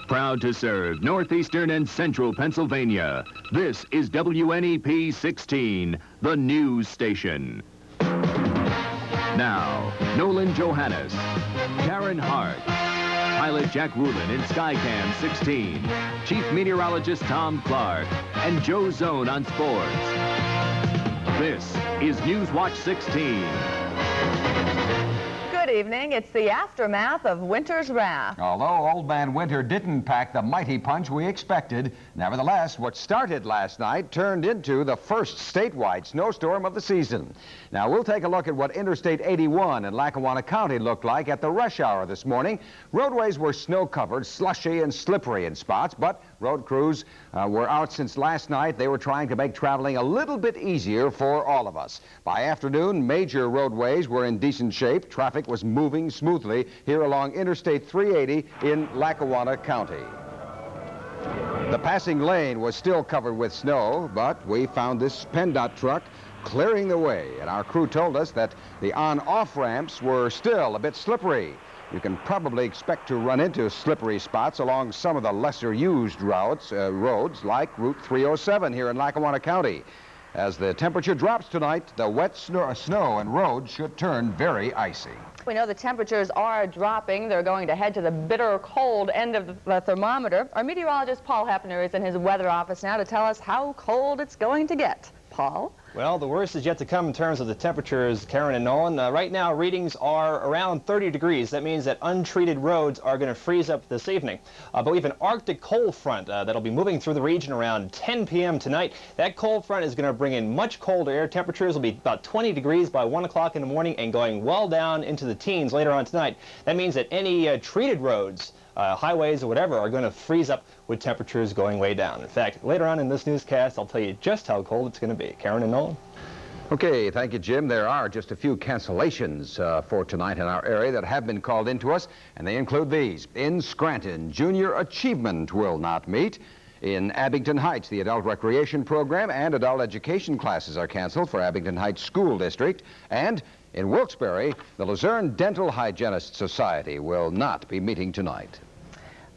Proud to serve northeastern and central Pennsylvania. This is WNEP 16, the news station. Now, Nolan Johannes, Karen Harch, pilot Jack Rulin in Skycam 16, Chief Meteorologist Tom Clark, and Joe Zone on sports. This is Newswatch 16. Good evening. It's the aftermath of winter's wrath. Although Old Man Winter didn't pack the mighty punch we expected, nevertheless, what started last night turned into the first statewide snowstorm of the season. Now, we'll take a look at what Interstate 81 in Lackawanna County looked like at the rush hour this morning. Roadways were snow-covered, slushy and slippery in spots, but road crews were out since last night. They were trying to make traveling a little bit easier for all of us. By afternoon, major roadways were in decent shape. Traffic was moving smoothly here along Interstate 380 in Lackawanna County. The passing lane was still covered with snow, but we found this PennDOT truck clearing the way, and our crew told us that the on-off ramps were still a bit slippery. You can probably expect to run into slippery spots along some of the lesser used roads like Route 307 here in Lackawanna County. As the temperature drops tonight, the wet snow and roads should turn very icy. We know the temperatures are dropping. They're going to head to the bitter cold end of the thermometer. Our meteorologist Paul Heffner is in his weather office now to tell us how cold it's going to get. Paul? Well, the worst is yet to come in terms of the temperatures, Karen and Nolan. Right now, readings are around 30 degrees. That means that untreated roads are going to freeze up this evening. But we have an Arctic cold front that'll be moving through the region around 10 p.m. tonight. That cold front is going to bring in much colder air. Temperatures will be about 20 degrees by 1 o'clock in the morning and going well down into the teens later on tonight. That means that any treated roads, highways or whatever, are going to freeze up with temperatures going way down. In fact, later on in this newscast, I'll tell you just how cold it's going to be. Karen and Nolan? Okay, thank you, Jim. There are just a few cancellations for tonight in our area that have been called into us, and they include these. In Scranton, Junior Achievement will not meet. In Abington Heights, the adult recreation program and adult education classes are canceled for Abington Heights School District. And in Wilkes-Barre, the Luzerne Dental Hygienist Society will not be meeting tonight.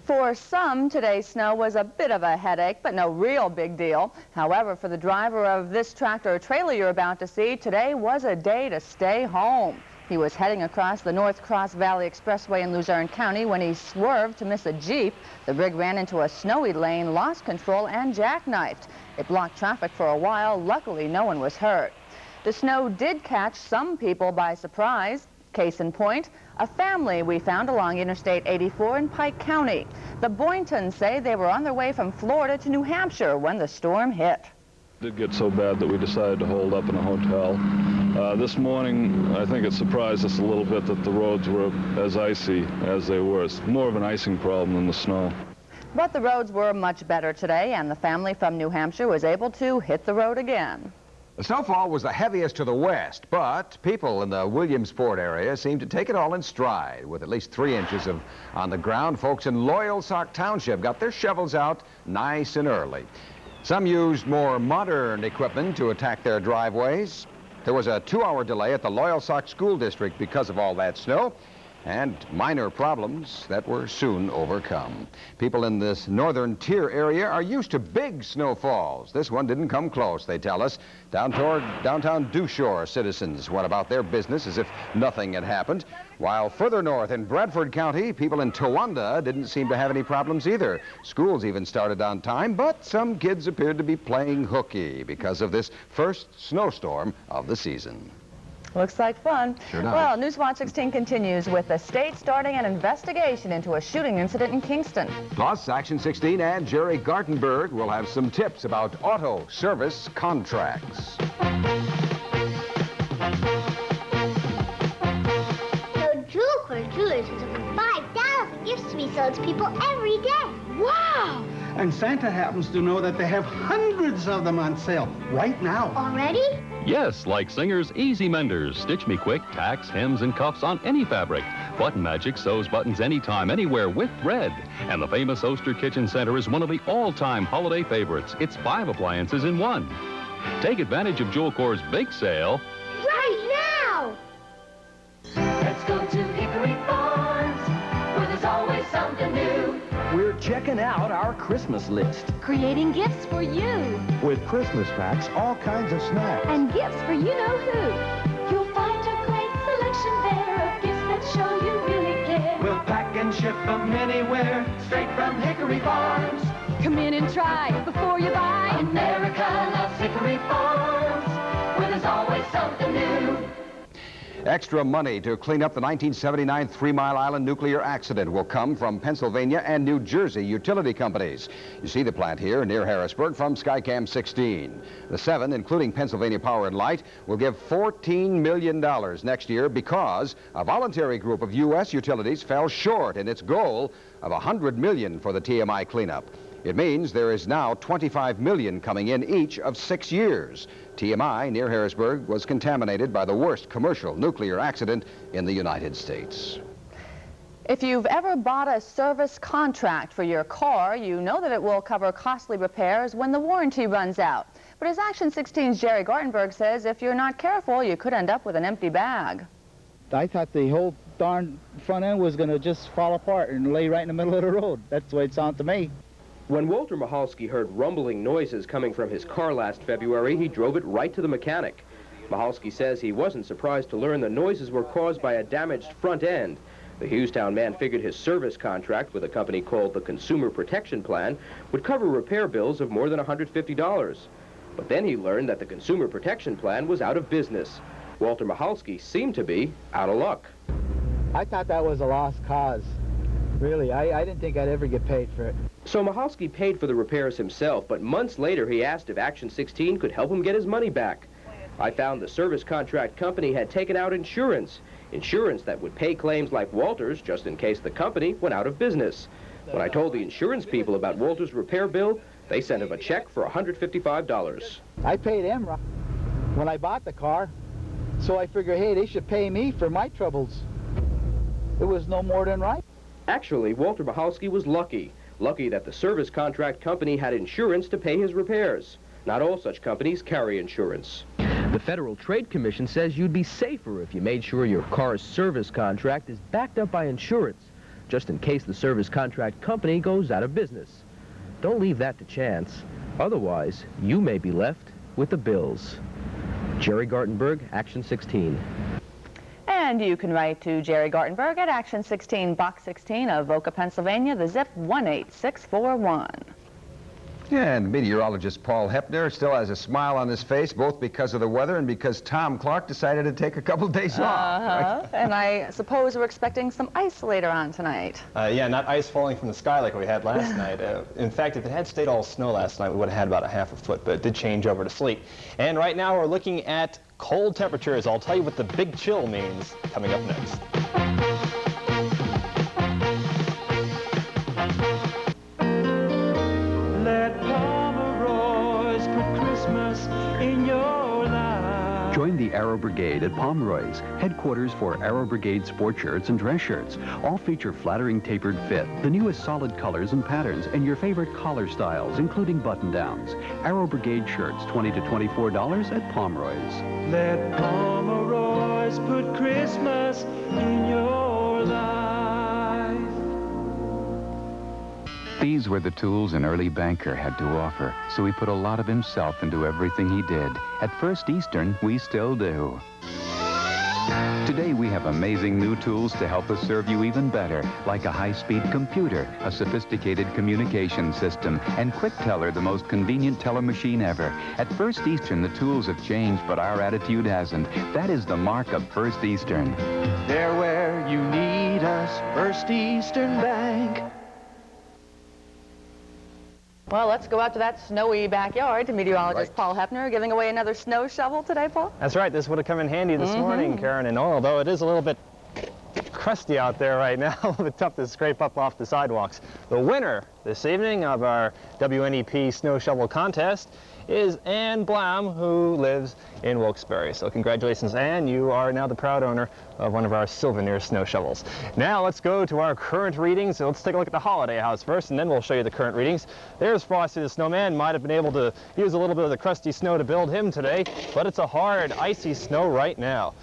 For some, today's snow was a bit of a headache, but no real big deal. However, for the driver of this tractor trailer you're about to see, today was a day to stay home. He was heading across the North Cross Valley Expressway in Luzerne County when he swerved to miss a Jeep. The rig ran into a snowy lane, lost control, and jackknifed. It blocked traffic for a while. Luckily, no one was hurt. The snow did catch some people by surprise. Case in point, a family we found along Interstate 84 in Pike County. The Boyntons say they were on their way from Florida to New Hampshire when the storm hit. It did get so bad that we decided to hold up in a hotel. This morning, I think it surprised us a little bit that the roads were as icy as they were. It's more of an icing problem than the snow. But the roads were much better today, and the family from New Hampshire was able to hit the road again. The snowfall was the heaviest to the west, but people in the Williamsport area seemed to take it all in stride. With at least 3 inches on the ground, folks in Loyalsock Township got their shovels out nice and early. Some used more modern equipment to attack their driveways. There was a 2-hour delay at the Loyalsock School District because of all that snow, and minor problems that were soon overcome. People in this northern tier area are used to big snowfalls. This one didn't come close, they tell us. Down toward downtown Dewshore, citizens went about their business as if nothing had happened, while further north in Bradford County, people in Towanda didn't seem to have any problems either. Schools even started on time, but some kids appeared to be playing hooky because of this first snowstorm of the season. Looks like fun. Sure does. Well, Newswatch 16 continues with the state starting an investigation into a shooting incident in Kingston. Plus, Action 16 and Jerry Gartenberg will have some tips about auto service contracts. So Jewel Corps Jewelers has over 5,000 gifts to be sold to people every day. Wow! And Santa happens to know that they have hundreds of them on sale right now. Already? Yes, like Singer's Easy Menders. Stitch Me Quick, tacks, hems, and cuffs on any fabric. Button Magic sews buttons anytime, anywhere with thread. And the famous Oster Kitchen Center is one of the all-time holiday favorites. It's 5 appliances in 1. Take advantage of Jewel Corps' big sale. Right now! Let's go to Hickory Farms, where there's always something new. We're checking out our Christmas list. Creating gifts for you. With Christmas packs, all kinds of snacks. And gifts for you-know-who. You'll find a great selection there of gifts that show you really care. We'll pack and ship them anywhere, straight from Hickory Farms. Come in and try before you buy. America loves Hickory Farms, where there's always something new. Extra money to clean up the 1979 Three Mile Island nuclear accident will come from Pennsylvania and New Jersey utility companies. You see the plant here near Harrisburg from Skycam 16. The 7, including Pennsylvania Power and Light, will give $14 million next year because a voluntary group of U.S. utilities fell short in its goal of $100 million for the TMI cleanup. It means there is now $25 million coming in each of 6 years. TMI near Harrisburg was contaminated by the worst commercial nuclear accident in the United States. If you've ever bought a service contract for your car, you know that it will cover costly repairs when the warranty runs out. But as Action 16's Jerry Gartenberg says, if you're not careful, you could end up with an empty bag. I thought the whole darn front end was going to just fall apart and lay right in the middle of the road. That's the way it sounded to me. When Walter Michalski heard rumbling noises coming from his car last February, he drove it right to the mechanic. Michalski says he wasn't surprised to learn the noises were caused by a damaged front end. The Hughstown man figured his service contract with a company called the Consumer Protection Plan would cover repair bills of more than $150. But then he learned that the Consumer Protection Plan was out of business. Walter Michalski seemed to be out of luck. I thought that was a lost cause. Really, I didn't think I'd ever get paid for it. So Michalski paid for the repairs himself, but months later he asked if Action 16 could help him get his money back. I found the service contract company had taken out insurance that would pay claims like Walter's just in case the company went out of business. When I told the insurance people about Walter's repair bill, they sent him a check for $155. I paid them when I bought the car, so I figured, hey, they should pay me for my troubles. It was no more than right. Actually, Walter Michalski was lucky that the service contract company had insurance to pay his repairs. Not all such companies carry insurance. The Federal Trade Commission says you'd be safer if you made sure your car's service contract is backed up by insurance, just in case the service contract company goes out of business. Don't leave that to chance. Otherwise, you may be left with the bills. Jerry Gartenberg, Action 16. And you can write to Jerry Gartenberg at Action 16, Box 16 of Avoca, Pennsylvania, the zip 18641. And meteorologist Paul Hepner still has a smile on his face, both because of the weather and because Tom Clark decided to take a couple of days off. Right? And I suppose we're expecting some ice later on tonight. Yeah, not ice falling from the sky like we had last night. In fact, if it had stayed all snow last night, we would have had about a half a foot, but it did change over to sleet. And right now we're looking at cold temperatures. I'll tell you what the big chill means coming up next. Join the Aero Brigade at Pomeroy's, headquarters for Aero Brigade sport shirts and dress shirts. All feature flattering tapered fit, the newest solid colors and patterns, and your favorite collar styles, including button-downs. Aero Brigade shirts, $20 to $24 at Pomeroy's. Let Pomeroy's put Christmas in your life. These were the tools an early banker had to offer, so he put a lot of himself into everything he did. At First Eastern, we still do. Today, we have amazing new tools to help us serve you even better, like a high-speed computer, a sophisticated communication system, and Quick Teller, the most convenient teller machine ever. At First Eastern, the tools have changed, but our attitude hasn't. That is the mark of First Eastern. There where you need us, First Eastern Bank. Well, let's go out to that snowy backyard to meteorologist Paul Hepner, giving away another snow shovel today, Paul. That's right. This would have come in handy this morning, Karen, and although it is a little bit crusty out there right now, a little bit tough to scrape up off the sidewalks. The winner this evening of our WNEP Snow Shovel Contest is Ann Blam, who lives in Wilkes-Barre. So congratulations, Ann. You are now the proud owner of one of our souvenir snow shovels. Now let's go to our current readings. So let's take a look at the holiday house first, and then we'll show you the current readings. There's Frosty the Snowman. Might have been able to use a little bit of the crusty snow to build him today, but it's a hard, icy snow right now.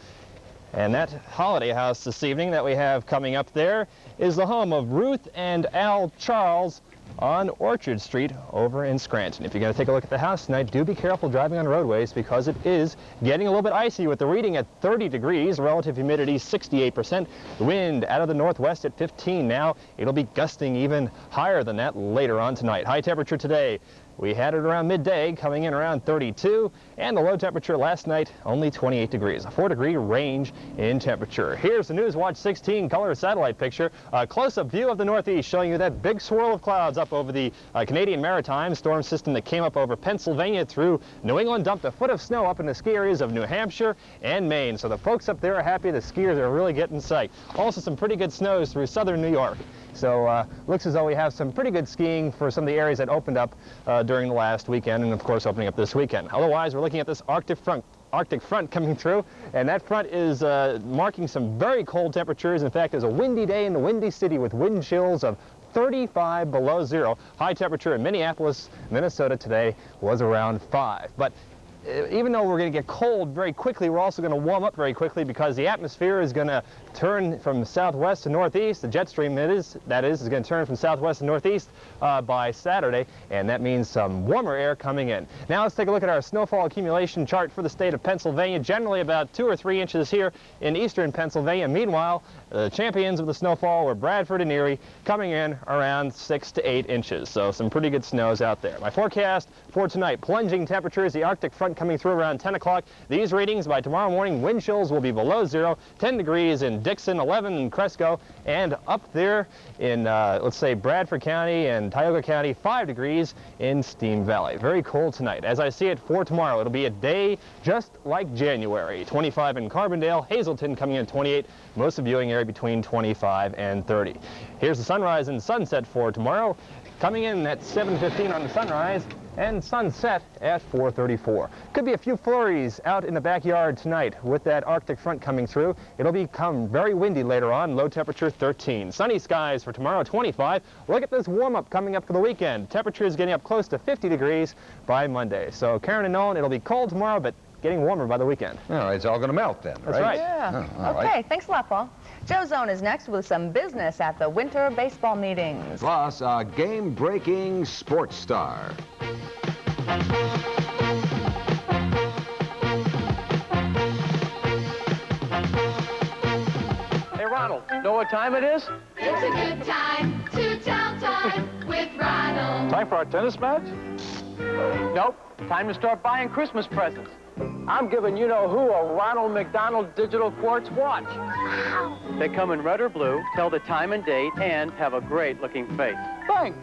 And that holiday house this evening that we have coming up there is the home of Ruth and Al Charles on Orchard Street over in Scranton. If you're going to take a look at the house tonight, do be careful driving on roadways because it is getting a little bit icy with the reading at 30 degrees, relative humidity 68%, the wind out of the northwest at 15 now. It'll be gusting even higher than that later on tonight. High temperature today, we had it around midday, coming in around 32, and the low temperature last night, only 28 degrees, a 4-degree range in temperature. Here's the Newswatch 16 color satellite picture, a close-up view of the northeast, showing you that big swirl of clouds up over the Canadian Maritime storm system that came up over Pennsylvania through New England, dumped a foot of snow up in the ski areas of New Hampshire and Maine. So the folks up there are happy, the skiers are really getting sight. Also some pretty good snows through southern New York. So looks as though we have some pretty good skiing for some of the areas that opened up during the last weekend, and of course opening up this weekend. Otherwise, we're looking at this Arctic front coming through, and that front is marking some very cold temperatures. In fact, there's a windy day in the Windy City with wind chills of 35 below zero. High temperature in Minneapolis, Minnesota today was around 5. But even though we're going to get cold very quickly, we're also going to warm up very quickly because the atmosphere is going to turn from southwest to northeast. The jet stream, that is going to turn from southwest to northeast by Saturday, and that means some warmer air coming in. Now let's take a look at our snowfall accumulation chart for the state of Pennsylvania. Generally about 2 or 3 inches here in eastern Pennsylvania. Meanwhile, the champions of the snowfall were Bradford and Erie, coming in around 6 to 8 inches. So some pretty good snows out there. My forecast for tonight, plunging temperatures, the Arctic front coming through around 10 o'clock. These readings by tomorrow morning, wind chills will be below zero, 10 degrees in Dixon, 11 in Cresco, and up there in, let's say, Bradford County and Tioga County, 5 degrees in Steam Valley. Very cold tonight. As I see it for tomorrow, it'll be a day just like January. 25 in Carbondale, Hazleton coming in 28, most of viewing area between 25 and 30. Here's the sunrise and sunset for tomorrow, coming in at 7:15 on the sunrise, and sunset at 4:34. Could be a few flurries out in the backyard tonight with that Arctic front coming through. It'll become very windy later on, low temperature 13. Sunny skies for tomorrow, 25. Look at this warm-up coming up for the weekend. Temperature is getting up close to 50 degrees by Monday. So Karen and Nolan, it'll be cold tomorrow, but getting warmer by the weekend. All right, it's all going to melt then, right? That's right. Yeah. Oh, okay, right. Thanks a lot, Paul. Joe Zone is next with some business at the winter baseball meetings. Plus, a game-breaking sports star. Hey, Ronald, know what time it is? It's a good time to tell time with Ronald. Time for our tennis match? Nope. Time to start buying Christmas presents. I'm giving you-know-who a Ronald McDonald Digital Quartz watch. Wow. They come in red or blue, tell the time and date, and have a great-looking face. Thanks.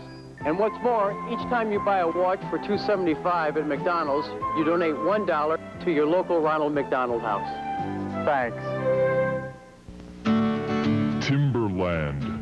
And what's more, each time you buy a watch for $2.75 at McDonald's, you donate $1 to your local Ronald McDonald house. Thanks. Timberland.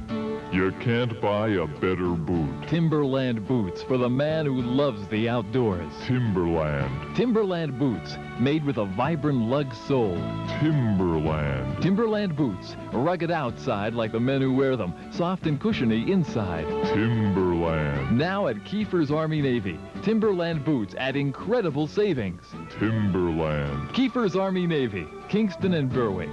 You can't buy a better boot. Timberland boots for the man who loves the outdoors. Timberland. Timberland boots, made with a vibrant lug sole. Timberland. Timberland boots, rugged outside like the men who wear them, soft and cushiony inside. Timberland. Now at Kiefer's Army Navy, Timberland boots at incredible savings. Timberland. Kiefer's Army Navy, Kingston and Berwick.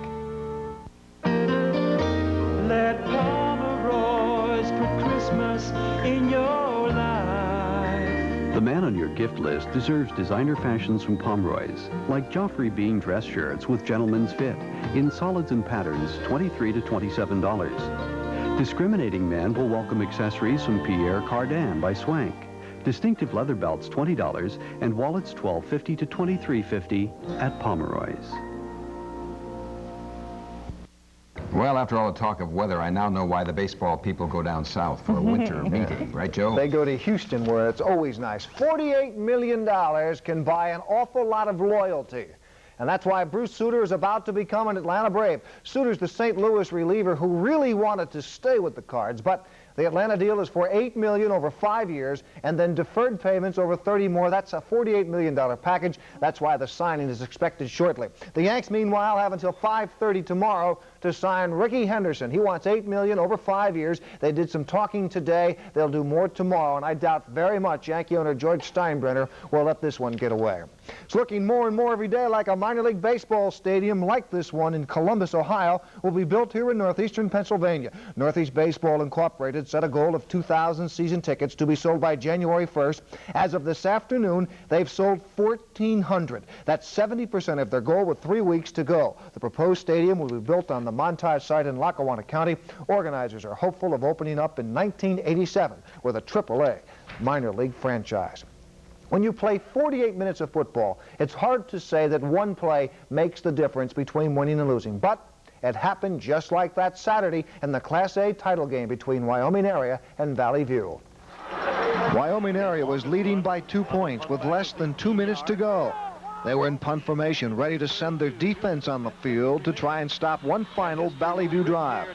Let Pomeroy's put Christmas in your life. The man on your gift list deserves designer fashions from Pomeroy's, like Joffrey Bean dress shirts with gentleman's fit, in solids and patterns, $23 to $27. Discriminating men will welcome accessories from Pierre Cardin by Swank. Distinctive leather belts, $20, and wallets, $12.50 to $23.50 at Pomeroy's. Well, after all the talk of weather, I now know why the baseball people go down south for a winter meeting. Right, Joe? They go to Houston, where it's always nice. $48 million can buy an awful lot of loyalty. And that's why Bruce Sutter is about to become an Atlanta Brave. Sutter's the St. Louis reliever who really wanted to stay with the Cards, but the Atlanta deal is for $8 million over 5 years, and then deferred payments over 30 more. That's a $48 million package. That's why the signing is expected shortly. The Yanks, meanwhile, have until 5:30 tomorrow to sign Ricky Henderson. He wants $8 million over 5 years. They did some talking today. They'll do more tomorrow, and I doubt very much Yankee owner George Steinbrenner will let this one get away. It's looking more and more every day like a minor league baseball stadium like this one in Columbus, Ohio, will be built here in northeastern Pennsylvania. Northeast Baseball Incorporated set a goal of 2,000 season tickets to be sold by January 1st. As of this afternoon, they've sold 1,400. That's 70% of their goal with 3 weeks to go. The proposed stadium will be built on the Montage site in Lackawanna County. Organizers are hopeful of opening up in 1987 with a AAA minor league franchise. When you play 48 minutes of football, it's hard to say that one play makes the difference between winning and losing. But it happened just like that Saturday in the Class A title game between Wyoming Area and Valley View. Wyoming Area was leading by 2 points with less than 2 minutes to go. They were in punt formation, ready to send their defense on the field to try and stop one final Valley View drive.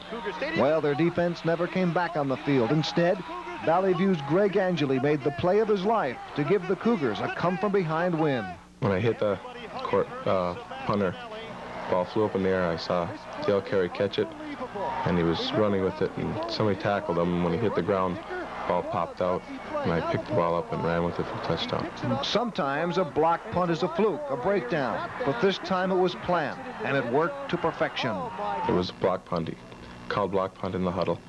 Well, their defense never came back on the field. Instead, Valley View's Greg Angeli made the play of his life to give the Cougars a come-from-behind win. When I hit the punter, ball flew up in the air. I saw Dale Carey catch it, and he was running with it, and somebody tackled him. When he hit the ground, ball popped out, and I picked the ball up and ran with it for a touchdown. Sometimes a block punt is a fluke, a breakdown, but this time it was planned, and it worked to perfection. It was a block punt, called block punt in the huddle.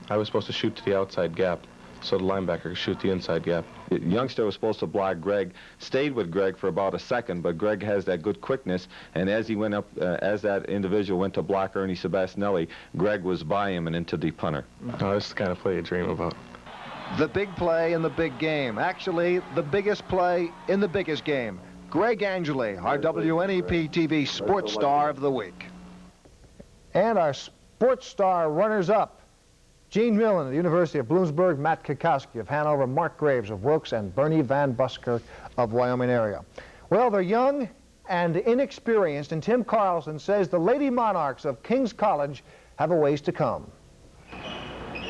I was supposed to shoot to the outside gap, so the linebacker could shoot the inside gap. The youngster was supposed to block Greg, stayed with Greg for about a second, but Greg has that good quickness, and as he went up, as that individual went to block Ernie Sebastianelli, Greg was by him and into the punter. Oh, this is the kind of play you dream about. The big play in the big game. Actually, the biggest play in the biggest game. Greg Angeli, our WNEP-TV Sports Star of the Week. And our Sports Star runners-up. Gene Millen of the University of Bloomsburg, Matt Kikowski of Hanover, Mark Graves of Wilkes, and Bernie Van Buskirk of Wyoming Area. Well, they're young and inexperienced, and Tim Carlson says the Lady Monarchs of King's College have a ways to come.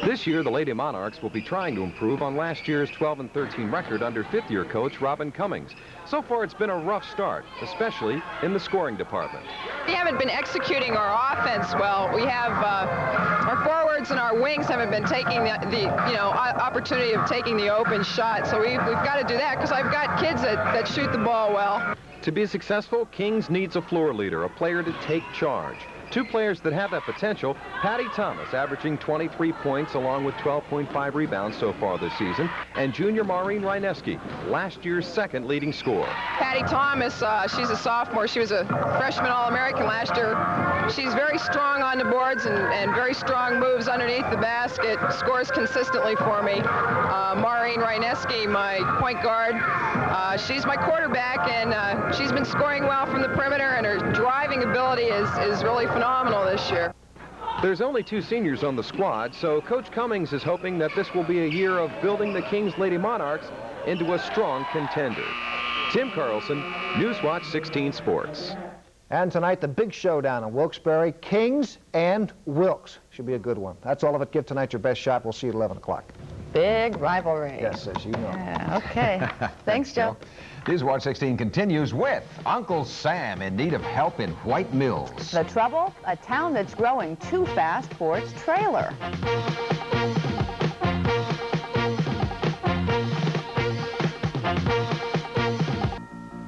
This year, the Lady Monarchs will be trying to improve on last year's 12-13 record under fifth-year coach Robin Cummings. So far, it's been a rough start, especially in the scoring department. We haven't been executing our offense well. We have our forwards and our wings haven't been taking the opportunity of taking the open shot. So we've got to do that because I've got kids that shoot the ball well. To be successful, Kings needs a floor leader, a player to take charge. Two players that have that potential, Patty Thomas averaging 23 points along with 12.5 rebounds so far this season, and junior Maureen Reineski, last year's second leading scorer. Patty Thomas, she's a sophomore. She was a freshman All-American last year. She's very strong on the boards and very strong moves underneath the basket, scores consistently for me. Maureen Reineski, my point guard, she's my quarterback, and she's been scoring well from the perimeter, and her driving ability is really phenomenal this year. There's only two seniors on the squad, so Coach Cummings is hoping that this will be a year of building the Kings Lady Monarchs into a strong contender. Tim Carlson, Newswatch 16 Sports. And tonight, the big showdown in Wilkes-Barre, Kings and Wilkes. Should be a good one. That's all of it. Give tonight your best shot. We'll see you at 11 o'clock. Big rivalry. Yes, as you know. Yeah, okay. Thanks, Joe. Newswatch 16 continues with Uncle Sam in need of help in White Mills. The trouble? A town that's growing too fast for its trailer.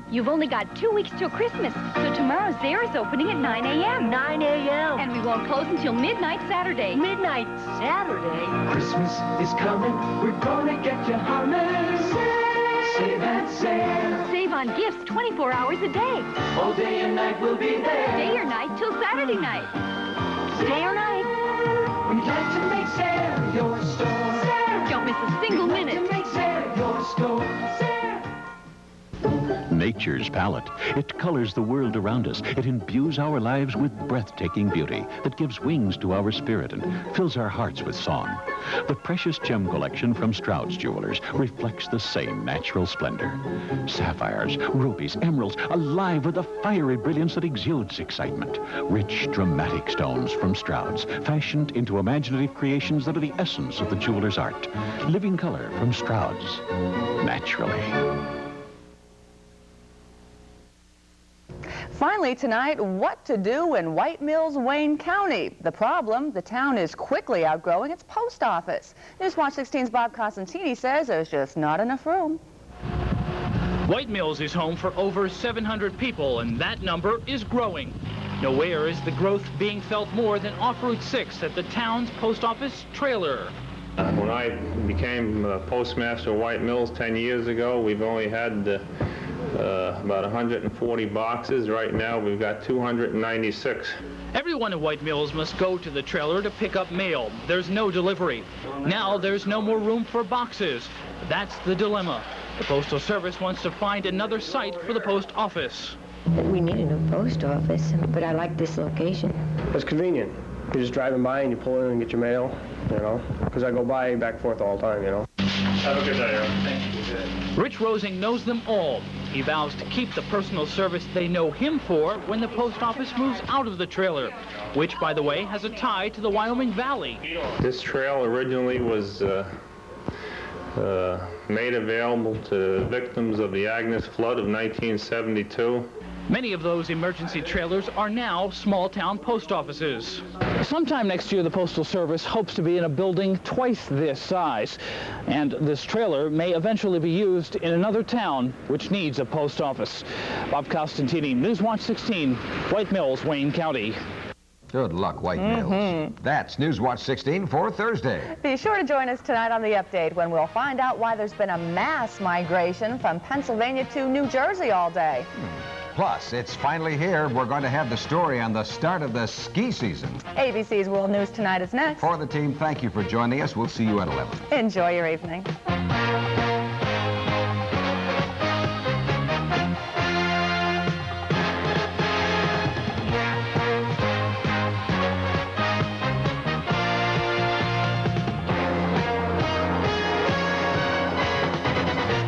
You've only got 2 weeks till Christmas, so tomorrow's Zare is opening at 9 a.m. 9 a.m. And we won't close until midnight Saturday. Midnight Saturday? Christmas is coming, we're gonna get you humming. Save and save. Save on gifts 24 hours a day. All day and night we'll be there. Day or night till Saturday night. Day or night. We'd like to make Zare your store. Zare. Don't miss a single minute. To make Zare your store. Zare. Nature's palette. It colors the world around us. It imbues our lives with breathtaking beauty that gives wings to our spirit and fills our hearts with song. The precious gem collection from Stroud's Jewelers reflects the same natural splendor. Sapphires, rubies, emeralds, alive with a fiery brilliance that exudes excitement. Rich, dramatic stones from Stroud's, fashioned into imaginative creations that are the essence of the jeweler's art. Living color from Stroud's. Naturally. Finally tonight, what to do in White Mills, Wayne County. The problem, the town is quickly outgrowing its post office. Newswatch 16's Bob Costantini says there's just not enough room. White Mills is home for over 700 people, and that number is growing. Nowhere is the growth being felt more than off Route 6 at the town's post office trailer. When I became postmaster of White Mills 10 years ago, we've only had about 140 boxes. Right now, we've got 296. Everyone in White Mills must go to the trailer to pick up mail. There's no delivery. Now there's no more room for boxes. That's the dilemma. The Postal Service wants to find another site for the post office. We need a new post office, but I like this location. It's convenient. You're just driving by and you pull in and get your mail, you know, because I go by back and forth all the time, you know. Have a good day, Aaron. Thank you. Rich Rosing knows them all. He vows to keep the personal service they know him for when the post office moves out of the trailer, which, by the way, has a tie to the Wyoming Valley. This trail originally was made available to victims of the Agnes flood of 1972. Many of those emergency trailers are now small-town post offices. Sometime next year, the Postal Service hopes to be in a building twice this size. And this trailer may eventually be used in another town which needs a post office. Bob Costantini, Newswatch 16, White Mills, Wayne County. Good luck, White Mills. That's Newswatch 16 for Thursday. Be sure to join us tonight on The Update when we'll find out why there's been a mass migration from Pennsylvania to New Jersey all day. Plus, it's finally here. We're going to have the story on the start of the ski season. ABC's World News Tonight is next. For the team, thank you for joining us. We'll see you at 11. Enjoy your evening.